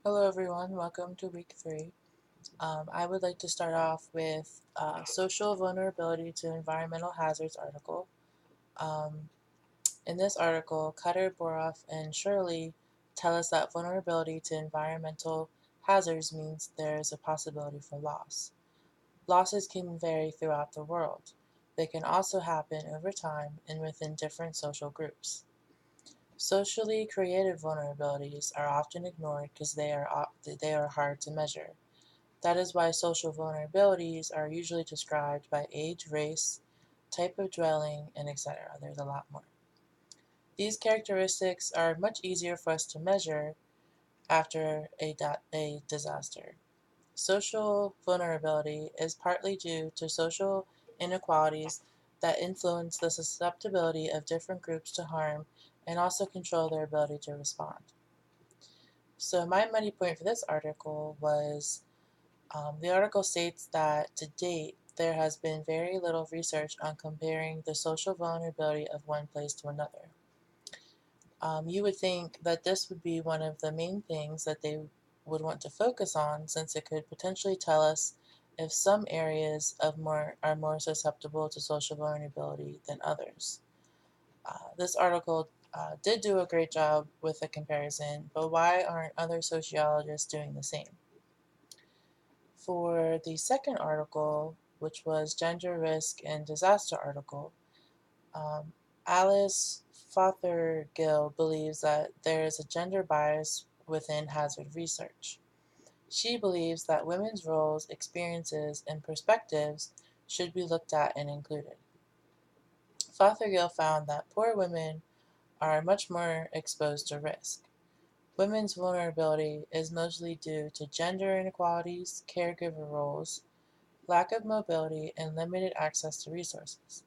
Hello everyone, welcome to week 3. I would like to start off with Social Vulnerability to Environmental Hazards article. Um, in this article, Cutter, Boroff, and Shirley tell us that vulnerability to environmental hazards means there is a possibility for loss. Losses can vary throughout the world. They can also happen over time and within different social groups. Socially created vulnerabilities are often ignored because they are hard to measure. That is why social vulnerabilities are usually described by age, race, type of dwelling, and etc. There's a lot more. These characteristics are much easier for us to measure after a disaster. Social vulnerability is partly due to social inequalities that influence the susceptibility of different groups to harm and also control their ability to respond. So my money point for this article was the article states that to date, there has been very little research on comparing the social vulnerability of one place to another. You would think that this would be one of the main things that they would want to focus on, since it could potentially tell us if some areas are more susceptible to social vulnerability than others. This article did do a great job with the comparison, but why aren't other sociologists doing the same? For the second article, which was Gender Risk and Disaster article, um, Alice Fothergill believes that there is a gender bias within hazard research. She believes that women's roles, experiences, and perspectives should be looked at and included. Fothergill found that poor women are much more exposed to risk. Women's vulnerability is mostly due to gender inequalities, caregiver roles, lack of mobility, and limited access to resources.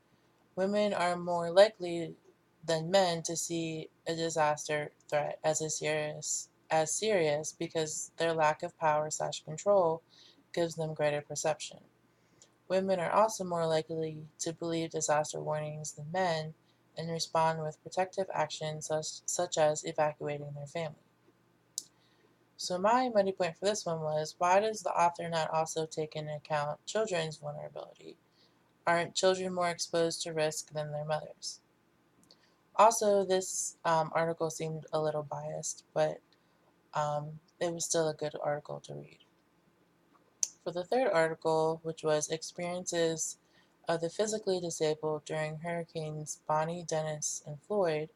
Women are more likely than men to see a disaster threat as serious because their lack of power/control gives them greater perception. Women are also more likely to believe disaster warnings than men and respond with protective actions such as evacuating their family. So my money point for this one was, why does the author not also take into account children's vulnerability? Aren't children more exposed to risk than their mothers? Also, this article seemed a little biased, but it was still a good article to read. For the third article, which was Experiences of the Physically Disabled During Hurricanes Bonnie, Dennis, and Floyd,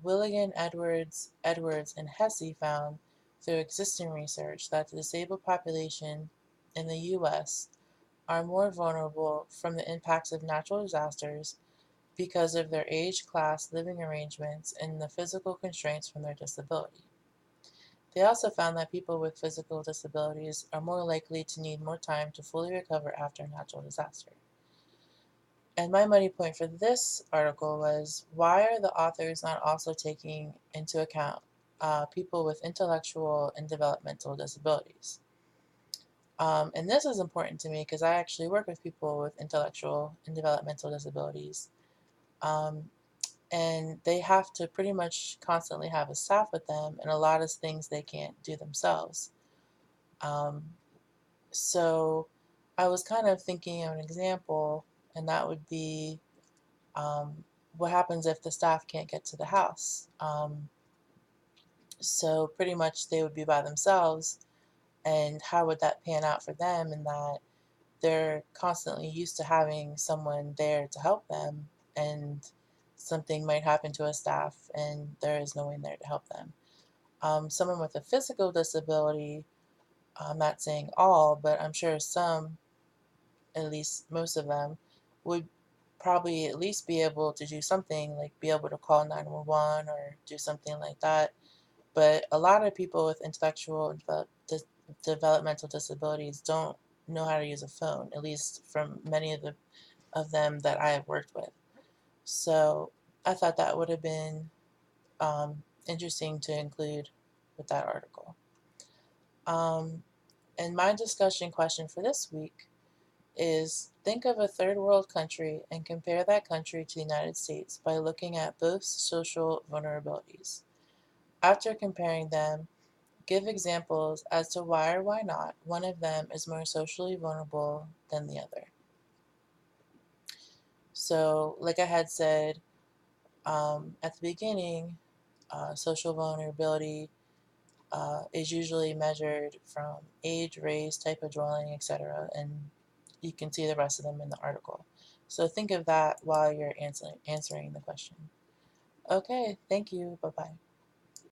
Willigan, Edwards, and Hesse found through existing research that the disabled population in the U.S. are more vulnerable from the impacts of natural disasters because of their age, class, living arrangements, and the physical constraints from their disability. They also found that people with physical disabilities are more likely to need more time to fully recover after a natural disaster. And my money point for this article was, why are the authors not also taking into account people with intellectual and developmental disabilities? And this is important to me because I actually work with people with intellectual and developmental disabilities. Um, and they have to pretty much constantly have a staff with them, and a lot of things they can't do themselves. Um, so I was kind of thinking of an example, and that would be what happens if the staff can't get to the house. So pretty much they would be by themselves, and how would that pan out for them in that they're constantly used to having someone there to help them, and something might happen to a staff and there is no one there to help them. Someone with a physical disability, I'm not saying all, but I'm sure some, at least most of them, would probably at least be able to do something, like be able to call 911 or do something like that. But a lot of people with intellectual and developmental disabilities don't know how to use a phone, at least from many of them that I have worked with. So I thought that would have been interesting to include with that article. Um, and my discussion question for this week is, think of a third world country and compare that country to the United States by looking at both social vulnerabilities. After comparing them, Give examples as to why or why not one of them is more socially vulnerable than the other. So, like I had said at the beginning, social vulnerability is usually measured from age, race, type of dwelling, etc. And you can see the rest of them in the article. So think of that while you're answering the question. Okay, thank you. Bye-bye.